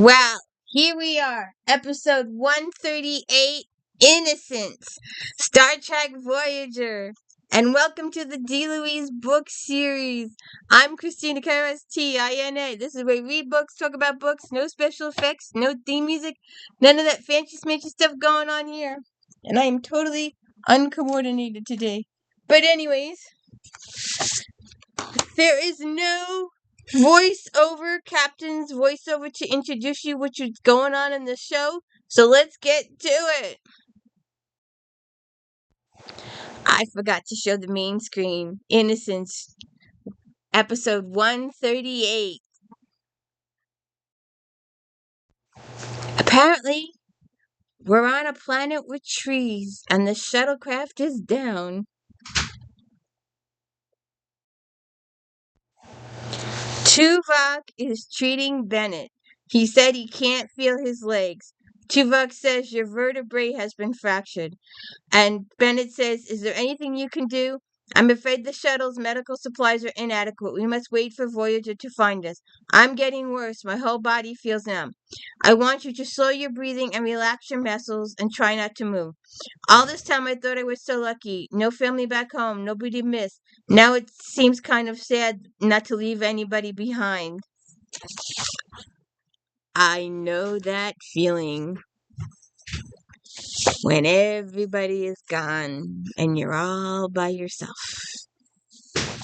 Well, here we are, episode 138, Innocence, Star Trek Voyager, and welcome to the D. Louise book series. I'm Christina Karras-Tina. This is where we read books, talk about books, no special effects, no theme music, none of that fancy smancy stuff going on here. And I am totally uncoordinated today. But anyways, there is no captain's voiceover to introduce you what's going on in the show. So let's get to it. I forgot to show the main screen. Innocence, episode 138. Apparently, we're on a planet with trees, and the shuttlecraft is down. TUVOK is treating Bennett. He said he can't feel his legs. TUVOK says your vertebrae has been fractured. And Bennett says, "Is there anything you can do? I'm afraid the shuttle's medical supplies are inadequate. We must wait for Voyager to find us. I'm getting worse. My whole body feels numb. I want you to slow your breathing and relax your muscles and try not to move. All this time I thought I was so lucky. No family back home, nobody to miss. Now it seems kind of sad not to leave anybody behind." I know that feeling. When everybody is gone and you're all by yourself.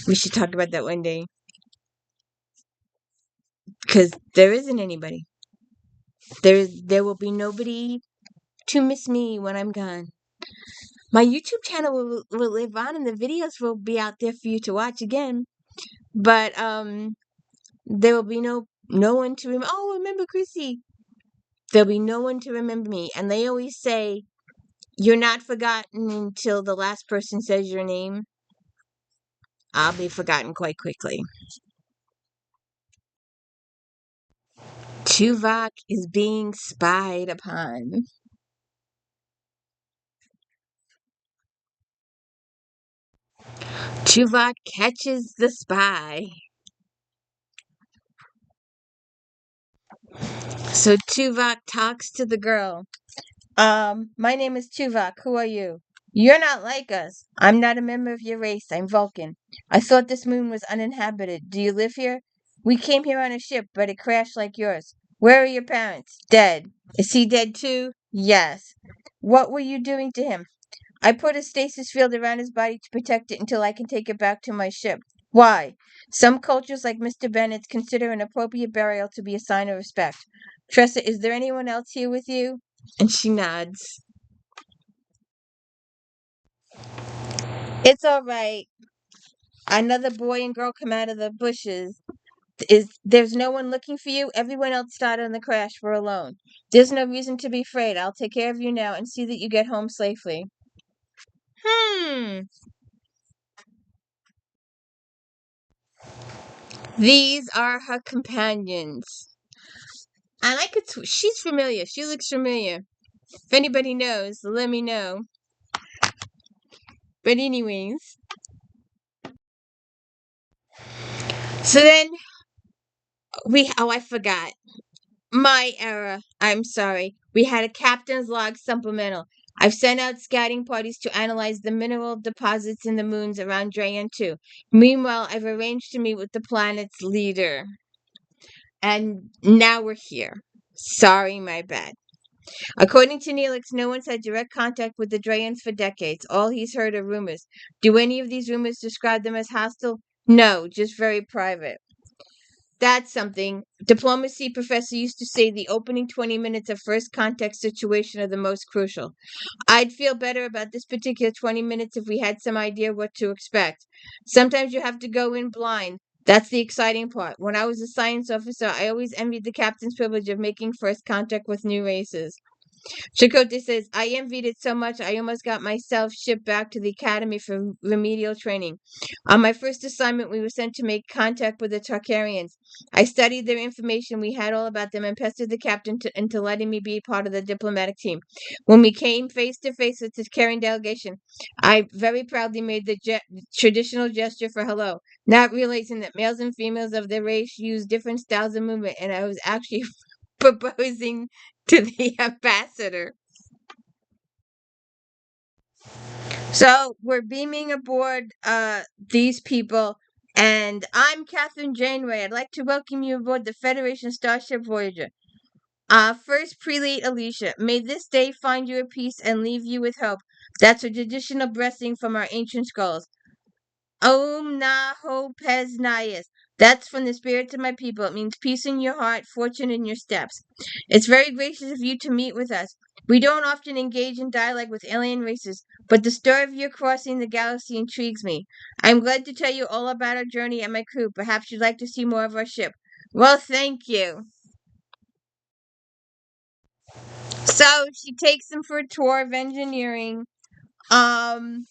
We should talk about that one day. Because there isn't anybody. There will be nobody to miss me when I'm gone. My YouTube channel will live on and the videos will be out there for you to watch again. But there will be no one to remember. Oh, remember Chrissy. There'll be no one to remember me. And they always say, you're not forgotten until the last person says your name. I'll be forgotten quite quickly. TUVOK is being spied upon. TUVOK catches the spy. So TUVOK talks to the girl. My name is TUVOK. Who are you? You're not like us. I'm not a member of your race. I'm Vulcan. I thought this moon was uninhabited. Do you live here? We came here on a ship, but it crashed like yours. Where are your parents? Dead. Is he dead too? Yes. What were you doing to him? I put a stasis field around his body to protect it until I can take it back to my ship. Why? Some cultures, like Mr. Bennett's, consider an appropriate burial to be a sign of respect. Tressa, is there anyone else here with you? And she nods. It's all right. Another boy and girl come out of the bushes. There's no one looking for you? Everyone else died in the crash. We're alone. There's no reason to be afraid. I'll take care of you now and see that you get home safely. These are her companions. And she's familiar. She looks familiar. If anybody knows, let me know. But anyways. So then I forgot. My error. I'm sorry. We had a captain's log supplemental. I've sent out scouting parties to analyze the mineral deposits in the moons around Drayan 2. Meanwhile, I've arranged to meet with the planet's leader. And now we're here. Sorry, my bad. According to Neelix, no one's had direct contact with the Drayans for decades. All he's heard are rumors. Do any of these rumors describe them as hostile? No, just very private. That's something. Diplomacy professor used to say the opening 20 minutes of first contact situation are the most crucial. I'd feel better about this particular 20 minutes if we had some idea what to expect. Sometimes you have to go in blind. That's the exciting part. When I was a science officer, I always envied the captain's privilege of making first contact with new races. Chakotay says, I envied it so much I almost got myself shipped back to the academy for remedial training. On my first assignment, we were sent to make contact with the Tarkarians. I studied their information. We had all about them and pestered the captain into letting me be part of the diplomatic team. When we came face to face with the Tarkarian delegation, I very proudly made the traditional gesture for hello, not realizing that males and females of their race use different styles of movement, and I was actually proposing to the ambassador. So we're beaming aboard these people, and I'm Catherine Janeway. I'd like to welcome you aboard the Federation Starship Voyager. First prelate Alicia, may this day find you at peace and leave you with hope. That's a traditional blessing from our ancient scrolls. Om Naho Pesnayas. That's from the spirits of my people. It means peace in your heart, fortune in your steps. It's very gracious of you to meet with us. We don't often engage in dialogue with alien races, but the story of your crossing the galaxy intrigues me. I'm glad to tell you all about our journey and my crew. Perhaps you'd like to see more of our ship. Well, thank you. So she takes them for a tour of engineering. Um,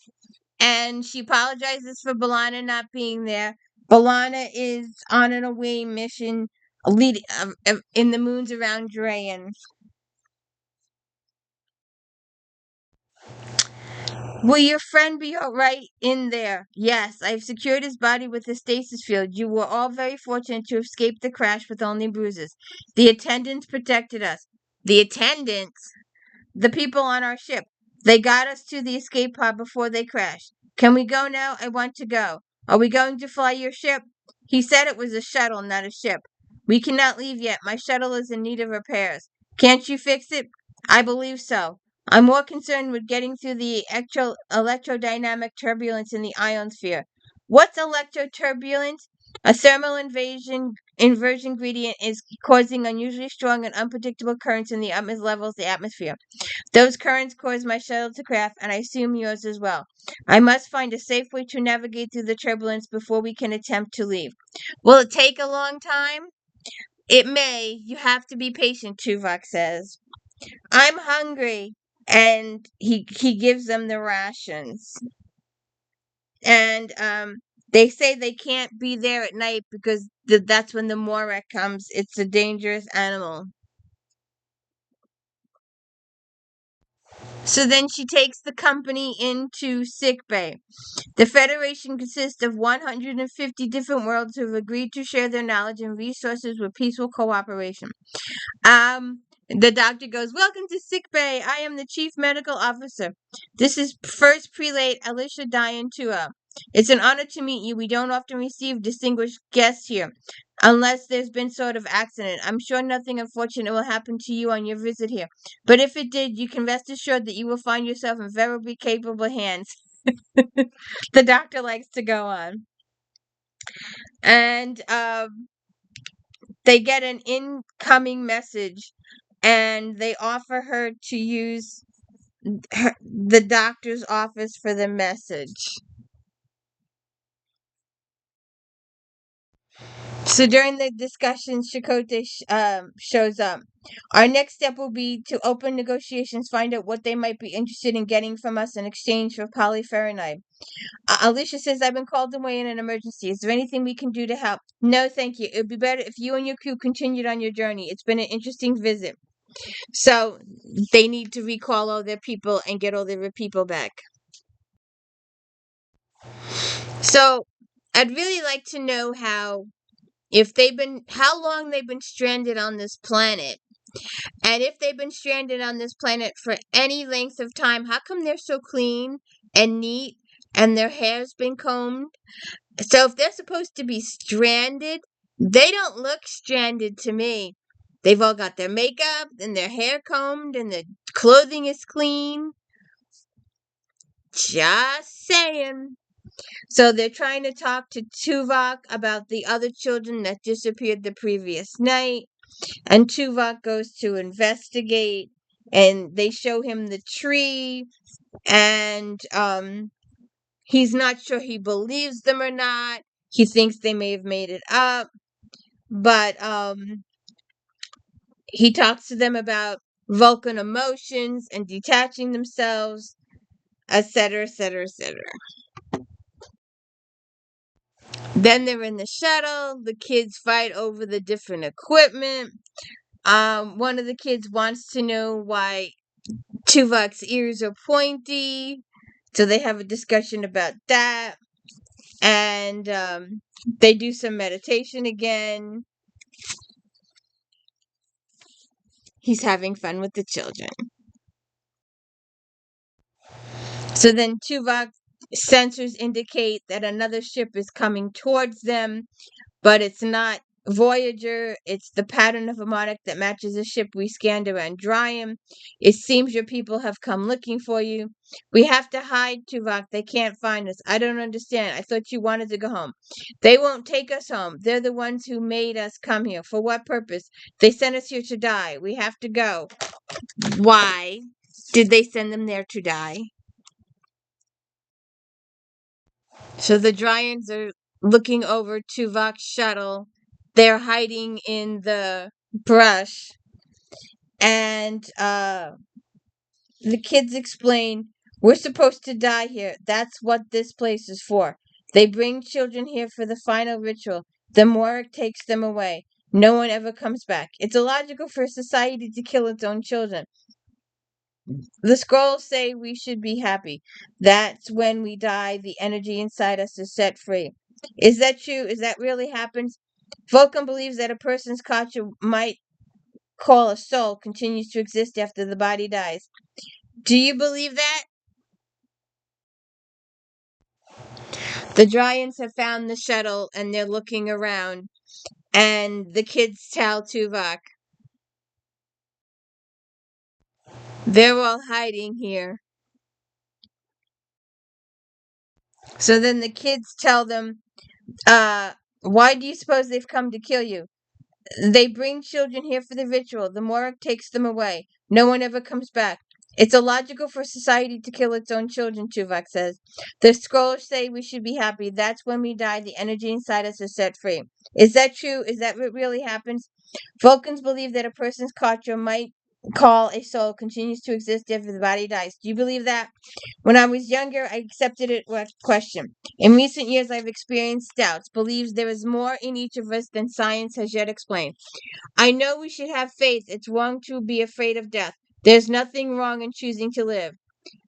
and she apologizes for B'Elanna not being there. B'Elanna is on an away mission in the moons around Drayan. Will your friend be all right in there? Yes, I've secured his body with the stasis field. You were all very fortunate to escape the crash with only bruises. The attendants protected us. The attendants? The people on our ship. They got us to the escape pod before they crashed. Can we go now? I want to go. Are we going to fly your ship? He said it was a shuttle, not a ship. We cannot leave yet. My shuttle is in need of repairs. Can't you fix it? I believe so. I'm more concerned with getting through the electrodynamic turbulence in the ionosphere. What's electroturbulence? A thermal inversion gradient is causing unusually strong and unpredictable currents in the upper levels of the atmosphere. Those currents cause my shuttle to craft, and I assume yours as well. I must find a safe way to navigate through the turbulence before we can attempt to leave. Will it take a long time? It may. You have to be patient, Tuvok says. I'm hungry. And he gives them the rations. And they say they can't be there at night because that's when the Morek comes. It's a dangerous animal. So then she takes the company into sickbay. The Federation consists of 150 different worlds who have agreed to share their knowledge and resources with peaceful cooperation. The doctor goes, "Welcome to sickbay. I am the chief medical officer. This is first prelate Alicia Diantua. It's an honor to meet you. We don't often receive distinguished guests here, unless there's been sort of accident. I'm sure nothing unfortunate will happen to you on your visit here. But if it did, you can rest assured that you will find yourself in very capable hands." The doctor likes to go on. And they get an incoming message, and they offer her to use the doctor's office for the message. So during the discussion, Chakotay shows up. Our next step will be to open negotiations, find out what they might be interested in getting from us in exchange for polyferronide. Alicia says, I've been called away in an emergency. Is there anything we can do to help? No, thank you. It would be better if you and your crew continued on your journey. It's been an interesting visit. So they need to recall all their people and get all their people back. So I'd really like to know how long they've been stranded on this planet. And if they've been stranded on this planet for any length of time, how come they're so clean and neat and their hair's been combed? So if they're supposed to be stranded, they don't look stranded to me. They've all got their makeup and their hair combed and their clothing is clean. Just saying. So they're trying to talk to Tuvok about the other children that disappeared the previous night. And Tuvok goes to investigate, and they show him the tree, and he's not sure he believes them or not. He thinks they may have made it up, but he talks to them about Vulcan emotions and detaching themselves, etc., etc., etc. Then they're in the shuttle. The kids fight over the different equipment. One of the kids wants to know why Tuvok's ears are pointy. So they have a discussion about that. And they do some meditation again. he's having fun with the children. So then Tuvok sensors indicate that another ship is coming towards them, but it's not Voyager. It's the pattern of a monarch that matches a ship we scanned around Driam. It seems your people have come looking for you. We have to hide, Tuvok. They can't find us. I don't understand. I thought you wanted to go home. They won't take us home. They're the ones who made us come here. For what purpose? They sent us here to die. We have to go. Why did they send them there to die? So the Dryans are looking over Tuvok's shuttle. They're hiding in the brush. And the kids explain, we're supposed to die here. That's what this place is for. They bring children here for the final ritual. The Morag takes them away. No one ever comes back. It's illogical for society to kill its own children. The scrolls say we should be happy. That's when we die, the energy inside us is set free. Is that true? Is that really happens? Vulcan believes that a person's culture might call a soul continues to exist after the body dies. Do you believe that? The Dryans have found the shuttle and they're looking around. And the kids tell Tuvok, they're all hiding here. So then the kids tell them, why do you suppose they've come to kill you? They bring children here for the ritual. The Morag takes them away. No one ever comes back. It's illogical for society to kill its own children, Tuvok says. The scrolls say we should be happy. That's when we die. The energy inside us is set free. Is that true? Is that what really happens? Vulcans believe that a person's culture might call a soul continues to exist after the body dies. Do you believe that? When I was younger, I accepted it with question. In recent years, I've experienced doubts, believes there is more in each of us than science has yet explained. I know we should have faith. It's wrong to be afraid of death. There's nothing wrong in choosing to live.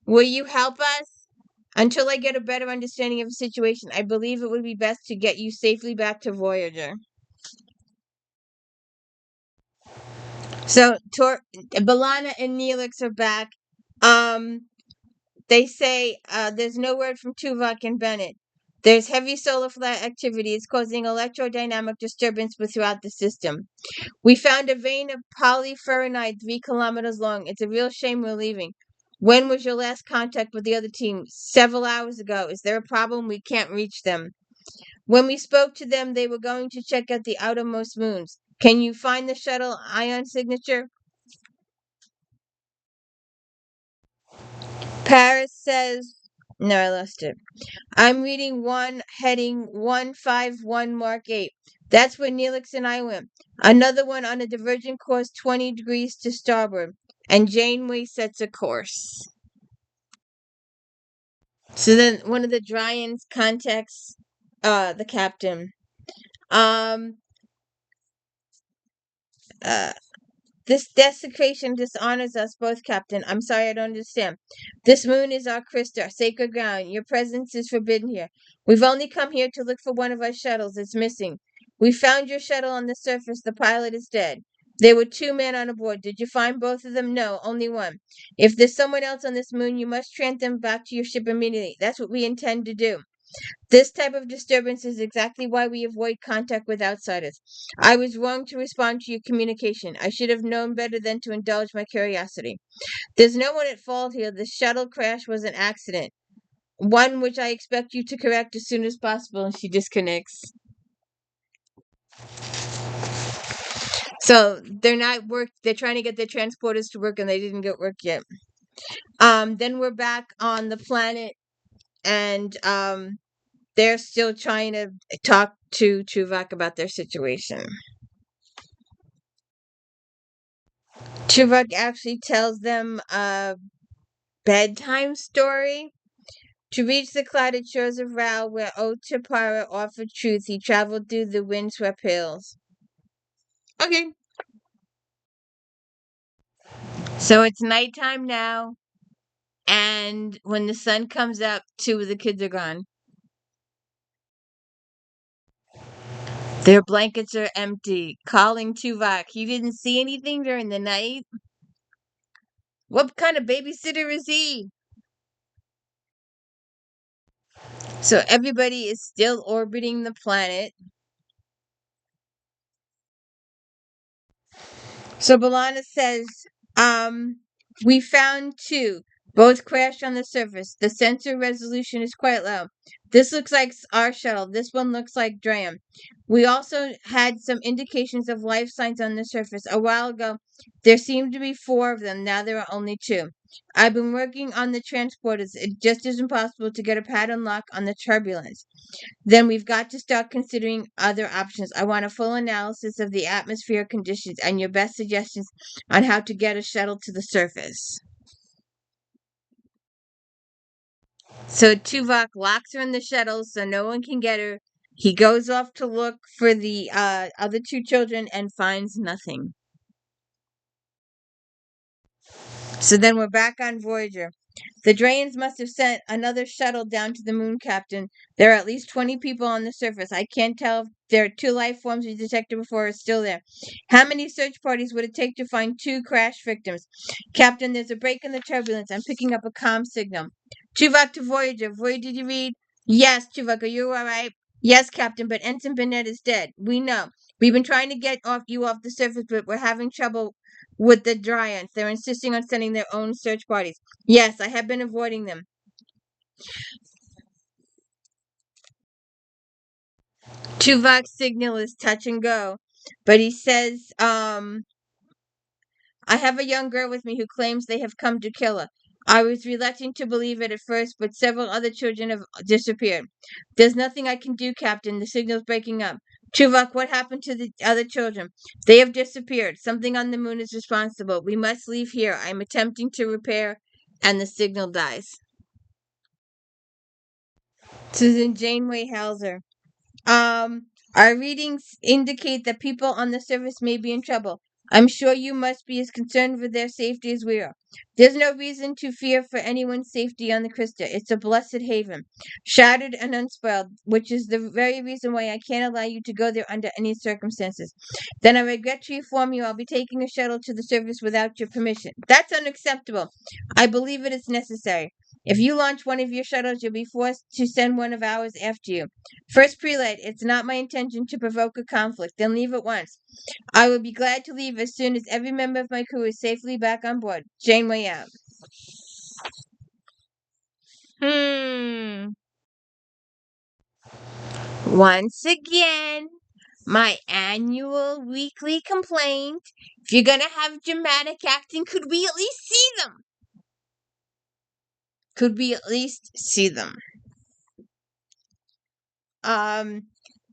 Will you help us? Until I get a better understanding of the situation, I believe it would be best to get you safely back to Voyager. So, B'Elanna and Neelix are back. They say there's no word from Tuvok and Bennett. There's heavy solar flare activity. It's causing electrodynamic disturbance throughout the system. We found a vein of polyferronite 3 kilometers long. It's a real shame we're leaving. When was your last contact with the other team? Several hours ago. Is there a problem? We can't reach them. When we spoke to them, they were going to check out the outermost moons. Can you find the shuttle ion signature? Paris says, no, I lost it. I'm reading one heading 151 Mark 8. That's where Neelix and I went. Another one on a divergent course 20 degrees to starboard. And Janeway sets a course. So then one of the Dryans contacts the captain. Um uh This desecration dishonors us both, Captain. I'm sorry, I don't understand. This moon is our crystal, sacred ground. Your presence is forbidden here. We've only come here to look for one of our shuttles. It's missing. We found your shuttle on the surface. The pilot is dead. There were 2 men on board. Did you find both of them? No, only one. If there's someone else on this moon, you must transport them back to your ship immediately. That's what we intend to do. This type of disturbance is exactly why we avoid contact with outsiders. I was wrong to respond to your communication. I should have known better than to indulge my curiosity. There's no one at fault here. The shuttle crash was an accident, one which I expect you to correct as soon as possible. And she disconnects. So they're not work. They're trying to get their transporters to work, and they didn't get work yet. Then we're back on the planet, and they're still trying to talk to Tuvok about their situation. Tuvok actually tells them a bedtime story. To reach the clouded shores of Rao, where Otapara offered truth, he traveled through the windswept hills. Okay. So it's nighttime now, and when the sun comes up, 2 of the kids are gone. Their blankets are empty. Calling Tuvok. He didn't see anything during the night. What kind of babysitter is he? So everybody is still orbiting the planet. So Balana says, we found two. Both crashed on the surface. The sensor resolution is quite low. This looks like our shuttle. This one looks like Dram. We also had some indications of life signs on the surface. A while ago, there seemed to be four of them. Now there are only two. I've been working on the transporters. It just isn't possible to get a pattern lock on the turbulence. Then we've got to start considering other options. I want a full analysis of the atmospheric conditions and your best suggestions on how to get a shuttle to the surface. So Tuvok locks her in the shuttle so no one can get her. He goes off to look for the other two children and finds nothing. So then we're back on Voyager. The Drayans must have sent another shuttle down to the moon, Captain. There are at least 20 people on the surface. I can't tell if there are two life forms we detected before are still there. How many search parties would it take to find two crash victims? Captain, there's a break in the turbulence. I'm picking up a comm signal. Tuvok to Voyager. Voyager, did you read? Yes, Tuvok, are you all right? Yes, Captain, but Ensign Burnett is dead. We know. We've been trying to get you off the surface, but we're having trouble with the Dryans. They're insisting on sending their own search parties. Yes, I have been avoiding them. Tuvok's signal is touch and go, but he says, I have a young girl with me who claims they have come to kill her. I was reluctant to believe it at first, but several other children have disappeared. There's nothing I can do, Captain. The signal's breaking up. Tuvok, what happened to the other children? They have disappeared. Something on the moon is responsible. We must leave here. I'm attempting to repair, and the signal dies. Susan Janeway Hauser. Our readings indicate that people on the surface may be in trouble. I'm sure you must be as concerned with their safety as we are. There's no reason to fear for anyone's safety on the Krista. It's a blessed haven, shattered and unspoiled, which is the very reason why I can't allow you to go there under any circumstances. Then I regret to inform you I'll be taking a shuttle to the surface without your permission. That's unacceptable. I believe it is necessary. If you launch one of your shuttles, you'll be forced to send one of ours after you. First prelate, it's not my intention to provoke a conflict. Then leave at once. I will be glad to leave as soon as every member of my crew is safely back on board. Janeway out. Once again, my annual weekly complaint. If you're gonna have dramatic acting, could we at least see them? Could we at least see them?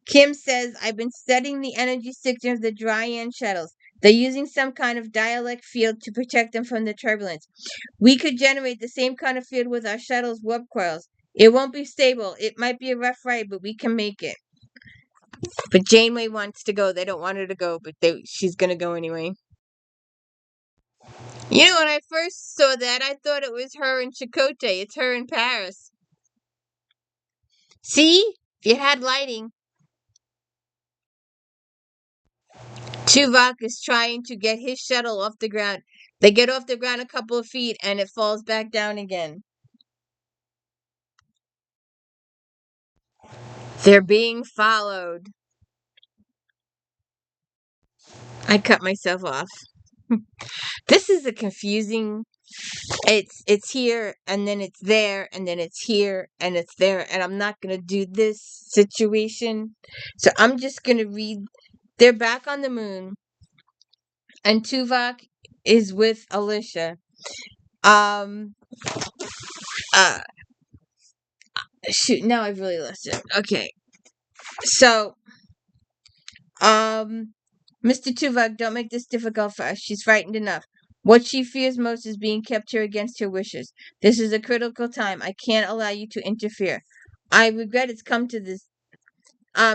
Kim says, I've been studying the energy signature of the Dryan shuttles. They're using some kind of dielectric field to protect them from the turbulence. We could generate the same kind of field with our shuttle's warp coils. It won't be stable. It might be a rough ride, but we can make it. But Janeway wants to go. They don't want her to go, but she's going to go anyway. You know, when I first saw that, I thought it was her in Chakotay. It's her in Paris. See? If you had lighting. Tuvok is trying to get his shuttle off the ground. They get off the ground a couple of feet and it falls back down again. They're being followed. I cut myself off. This is a confusing. It's here and then it's there and then it's here and it's there, and I'm not gonna do this situation. So I'm just gonna read. They're back on the moon, and Tuvok is with Alicia. Uh shoot, now I've really lost it. Okay. So Mr. Tuvok, don't make this difficult for us. She's frightened enough. What she fears most is being kept here against her wishes. This is a critical time. I can't allow you to interfere. I regret it's come to this.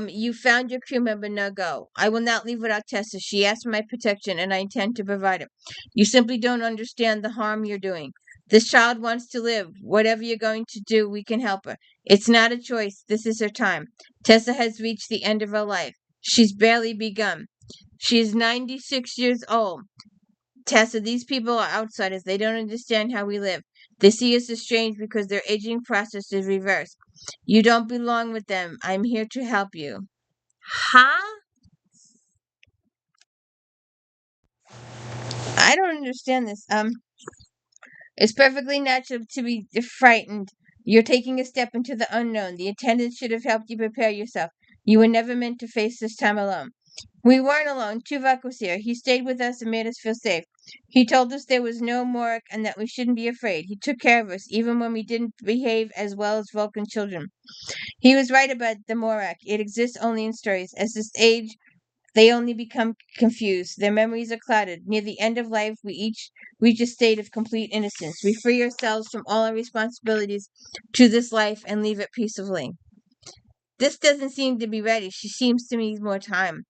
You found your crew member, now go. I will not leave without Tessa. She asked for my protection, and I intend to provide it. You simply don't understand the harm you're doing. This child wants to live. Whatever you're going to do, we can help her. It's not a choice. This is her time. Tessa has reached the end of her life. She's barely begun. She is 96 years old. Tessa, these people are outsiders. They don't understand how we live. They see us as strange because their aging process is reversed. You don't belong with them. I'm here to help you. Huh? I don't understand this. It's perfectly natural to be frightened. You're taking a step into the unknown. The attendant should have helped you prepare yourself. You were never meant to face this time alone. We weren't alone. Tuvok was here. He stayed with us and made us feel safe. He told us there was no Morag and that we shouldn't be afraid. He took care of us, even when we didn't behave as well as Vulcan children. He was right about the Morag. It exists only in stories. As this age, they only become confused. Their memories are clouded. Near the end of life, we each reach a state of complete innocence. We free ourselves from all our responsibilities to this life and leave it peacefully. This doesn't seem to be ready. She seems to need more time.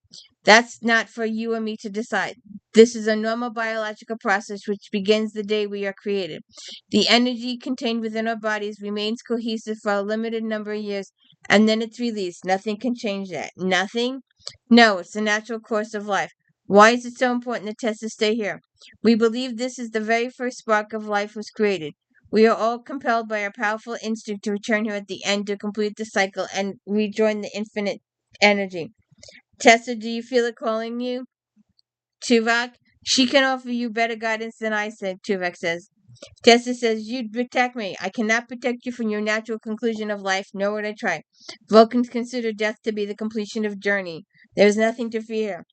That's not for you or me to decide. This is a normal biological process which begins the day we are created. The energy contained within our bodies remains cohesive for a limited number of years, and then it's released. Nothing can change that. Nothing? No, it's the natural course of life. Why is it so important that Tessa stay here? We believe this is the very first spark of life was created. We are all compelled by our powerful instinct to return here at the end to complete the cycle and rejoin the infinite energy. Tessa, do you feel it calling you? Tuvok, she can offer you better guidance than I said, Tuvok says. Tessa says, you'd protect me. I cannot protect you from your natural conclusion of life, nor would I try. Vulcans consider death to be the completion of journey. There is nothing to fear.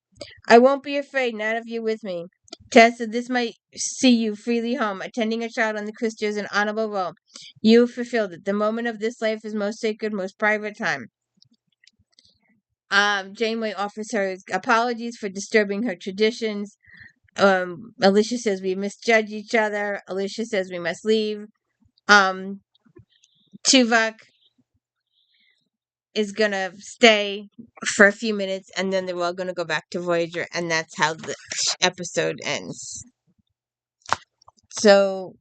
I won't be afraid, not if you're with me. Tessa, this might see you freely home, attending a child on the Christian is an honorable role. You have fulfilled it. The moment of this life is most sacred, most private time. Janeway offers her apologies for disturbing her traditions. Alicia says we misjudge each other. Alicia says we must leave. Tuvok is gonna stay for a few minutes, and then they're all gonna go back to Voyager, and that's how the episode ends. So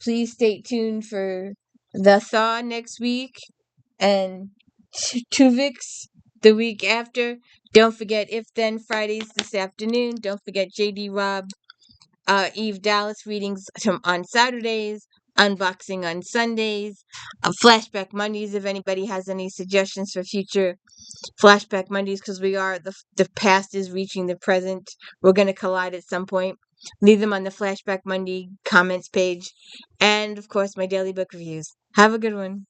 please stay tuned for the Thaw next week and Tuvix the week after. Don't forget If Then Fridays this afternoon. Don't forget JD Robb, Eve Dallas readings on Saturdays, unboxing on Sundays, Flashback Mondays. If anybody has any suggestions for future Flashback Mondays, because the past is reaching the present. We're going to collide at some point. Leave them on the Flashback Monday comments page. And, of course, my daily book reviews. Have a good one.